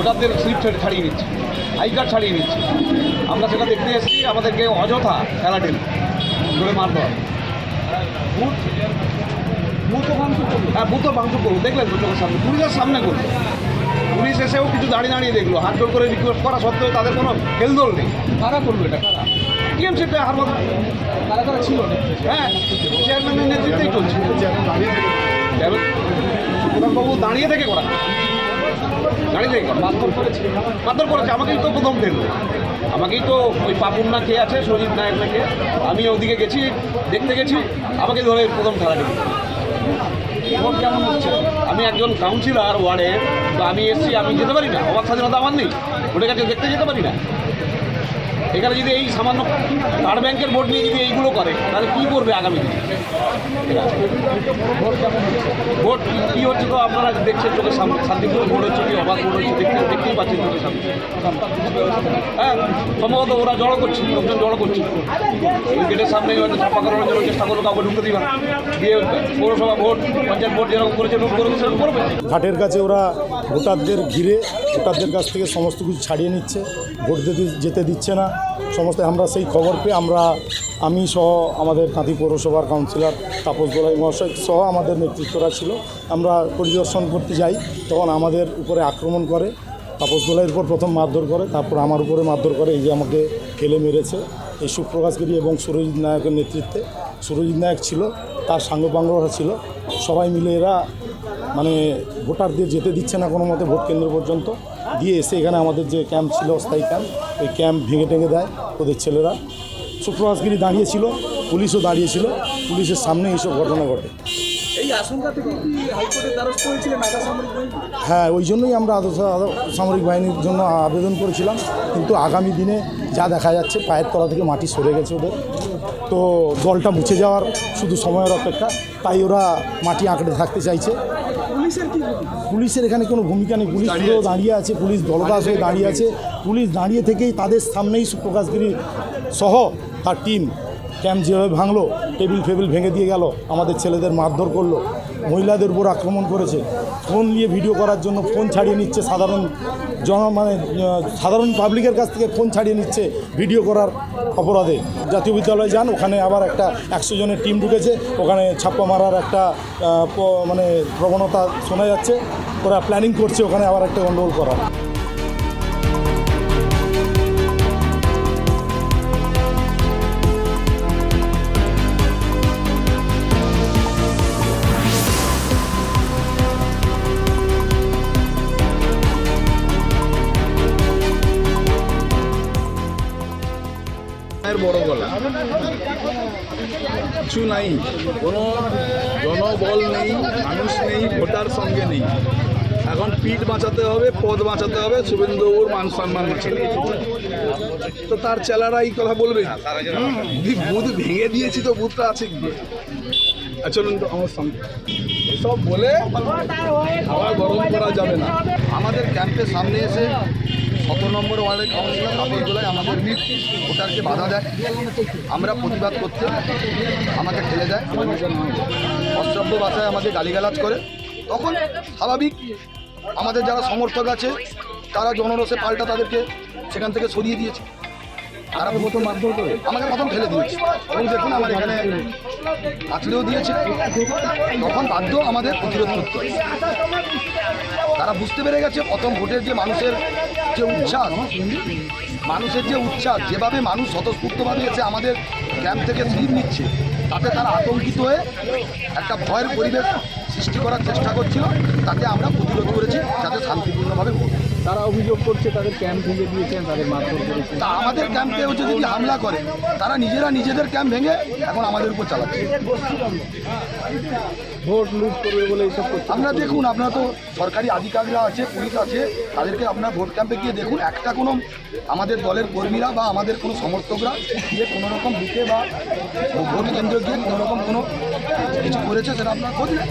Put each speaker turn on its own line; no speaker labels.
ভোটারদের স্লিপ ছাড়িয়ে নিচ্ছে, আই কার্ড ছাড়িয়ে নিচ্ছে। আমরা সেটা দেখতে এসেছি, আমাদেরকে অযথা খেলাটেল ধরে মারতে হবে। হ্যাঁ, বুথও ভাঙচুর করবো, দেখলেন তো চোখের সামনে, পুলিশের সামনে করলো। পুলিশ এসেও কিছু দাঁড়িয়ে দেখলো, হাত জোর করে রিকোয়েস্ট করা সত্ত্বেও তাদের কোনো হেলদোল নেই। কারা করলো এটা? কারা? টিএমসিটা হার মতো কারা ছিল? হ্যাঁ, চেয়ারম্যানের নেতৃত্বেই চলছে। প্রধানবাবু দাঁড়িয়ে থেকে করা, দাঁড়িয়ে থেকে করা। মারধর করেছে, আমাকেই তো প্রথম ফেললো, আমাকেই তো ওই পাপুর না খেয়ে আছে সজিত নায়ক না খেয়ে, আমি ওদিকে গেছি, দেখতে গেছি, আমাকে ধরে প্রথম খেলা দিল। ভোট কেমন হচ্ছে? আমি একজন কাউন্সিলর ওয়ার্ডে, তো আমি এসছি, আমি যেতে পারি না? অবাক স্বাধীনতা আমার নেই? ভোটের কাছে দেখতে যেতে পারি না? এখানে যদি এই সামান্য কার্ড ব্যাংকের ভোট নিয়ে যদি এইগুলো করে, তাহলে কী করবে আগামী দিনে? ভোট কী হচ্ছে তো আপনারা দেখছেন চোখের সামনে, শান্তিপূর্ণ ভোট হচ্ছে কি অবাধ ভোট হচ্ছে দেখতেই পাচ্ছেন চোখের সামনে। হ্যাঁ, সম্ভবত ওরা জড়ো করছে, লোকজন জড়ো করছে, গেটের সামনে হয়তো ছাপা করানোর জন্য চেষ্টা করলো, কাউকে ঢুকতে দিবা, দিয়ে পৌরসভা ভোট, পঞ্চায়েত ভোট যেরকম করেছে লোক করবে সেরকম করবে।
ঘাটের কাছে ওরা ভোটারদের ঘিরে ভোটারদের কাছ থেকে সমস্ত কিছু ছাড়িয়ে নিচ্ছে, ভোট দিতে যেতে দিচ্ছে না সমস্ত। আমরা সেই খবর পেয়ে আমি সহ আমাদের কাঁথি পৌরসভার কাউন্সিলর তাপস দোলাই মহাশয় সহ আমাদের নেতৃত্বরা ছিল, আমরা পরিদর্শন করতে যাই। তখন আমাদের উপরে আক্রমণ করে, তাপস দোলাইয়ের উপর প্রথম মারধর করে, তারপর আমার উপরে মারধর করে, এই যে আমাকে ফেলে মেরেছে। এই সুপ্রকাশগিরি এবং সুরজিৎ নায়কের নেতৃত্বে, সুরজিৎ নায়ক ছিল, তার সাঙ্গপাঙ্গরা ছিল, সবাই মিলে এরা মানে ভোটারদের যেতে দিচ্ছে না কোনো মতে ভোট কেন্দ্র পর্যন্ত, দিয়ে এসে এখানে আমাদের যে ক্যাম্প ছিল, অস্থায়ী ক্যাম্প, ওই ক্যাম্প ভেঙে টেঙে দেয় ওদের ছেলেরা। সুপ্রকাশগিরি দাঁড়িয়েছিল, পুলিশও দাঁড়িয়েছিল, পুলিশের সামনে এইসব ঘটনা ঘটে।
এই আশঙ্কা থেকে কি হাইকোর্টে দ্বারস্থ হয়েছিলেন আধা সামরিক বাহিনী?
হ্যাঁ, ওই জন্যই আমরা সামরিক বাহিনীর জন্য আবেদন করেছিলাম, কিন্তু আগামী দিনে যা দেখা যাচ্ছে পায়ের তলা থেকে মাটি সরে গেছে ওদের, তো দলটা মুছে যাওয়ার শুধু সময়ের অপেক্ষা, তাই ওরা মাটি আঁকড়ে থাকতে চাইছে। পুলিশের এখানে কোনো ভূমিকা নেই, পুলিশ পুরো দাঁড়িয়ে আছে, পুলিশ দলদাস হয়ে দাঁড়িয়ে আছে। পুলিশ দাঁড়িয়ে থেকেই তাদের সামনেই সুপ্রকাশগিরি সহ তার টিম ক্যাম্প যেভাবে ভাঙলো, টেবিল ফেবিল ভেঙে দিয়ে গেল, আমাদের ছেলেদের মারধর করলো, মহিলাদের উপর আক্রমণ করেছে, ফোন নিয়ে ভিডিও করার জন্য ফোন ছাড়িয়ে নিচ্ছে, সাধারণ পাবলিকের কাছ থেকে ফোন ছাড়িয়ে নিচ্ছে ভিডিও করার অপরাধে। জাতীয় বিদ্যালয়ে যান, ওখানে আবার একটা 100 জনের টিম ঢুকেছে, ওখানে ছাপ্পা মারার একটা প্রবণতা শোনা যাচ্ছে, ওরা প্ল্যানিং করছে ওখানে আবার একটা গন্ডগোল করার।
বড় গলা কিছু নাই, কোনো জনবল নেই, মানুষ নেই, ভোটার সঙ্গে নেই। এখন পিঠ বাঁচাতে হবে, পদ বাঁচাতে হবে, শুভেন্দুবাবুর মান সম্মান বাঁচাতে হবে। তো তার চেলারা এই কথা বলবে, বুথ ভেঙে দিয়েছি তো বুথটা আছে কি? চলুন তো আমার সঙ্গে, এসব বলে আবার গরম করা যাবে না। আমাদের ক্যাম্পের সামনে এসে 17 নম্বর ওয়ার্ডের কাউন্সিলর তাপস দোলাই আমাদের ভোটারকে বাধা দেয়, আমরা প্রতিবাদ করতে আমাকে ঠেলে দেয়, অশ্রাব্য ভাষায় আমাদের গালিগালাজ করে। তখন স্বাভাবিক আমাদের যারা সমর্থক আছে তারা জনরসে পাল্টা তাদেরকে সেখান থেকে সরিয়ে দিয়েছে। তারা প্রথম মারধর করে আমাকে প্রথম ঠেলে দিয়েছে, এবং দেখুন আমার এখানে আছড়েও দিয়েছে। তখন বাধ্য আমাদের প্রতিরোধ করতে হয়। তারা বুঝতে পেরে গেছে প্রথম ভোটের যে মানুষের যে উচ্ছ্বাস, যেভাবে মানুষ স্বতঃস্ফূর্তভাবে এসে আমাদের ক্যাম্প থেকে স্লিপ নিচ্ছে, তাতে তারা আতঙ্কিত হয়ে একটা ভয়ের পরিবেশ সৃষ্টি করার চেষ্টা করছিল। তাকে আমরা প্রতিরোধ করেছি যাতে শান্তিপূর্ণভাবে ভোট।
তারা অভিযোগ করছে তাদের ক্যাম্প ভেঙে দিয়েছেন, তাদের মারধর করেছে।
তা আমাদের ক্যাম্পে যদি হামলা করে, তারা নিজেরা নিজেদের ক্যাম্প ভেঙে এখন আমাদের উপর চালাচ্ছে।
ভোট লুট করবে বলে এইসব করছে।
আমরা দেখুন, আপনারা তো সরকারি আধিকারিকরা আছে, পুলিশ আছে, তাদেরকে আপনার ভোট ক্যাম্পে গিয়ে দেখুন, একটা কোনো আমাদের দলের কর্মীরা বা আমাদের কোনো সমর্থকরা গিয়ে কোনো রকম বুথে বা ভোট কেন্দ্রে গিয়ে কোনো রকম কোনো কিছু করেছে সেটা আপনার খোঁজ নেই।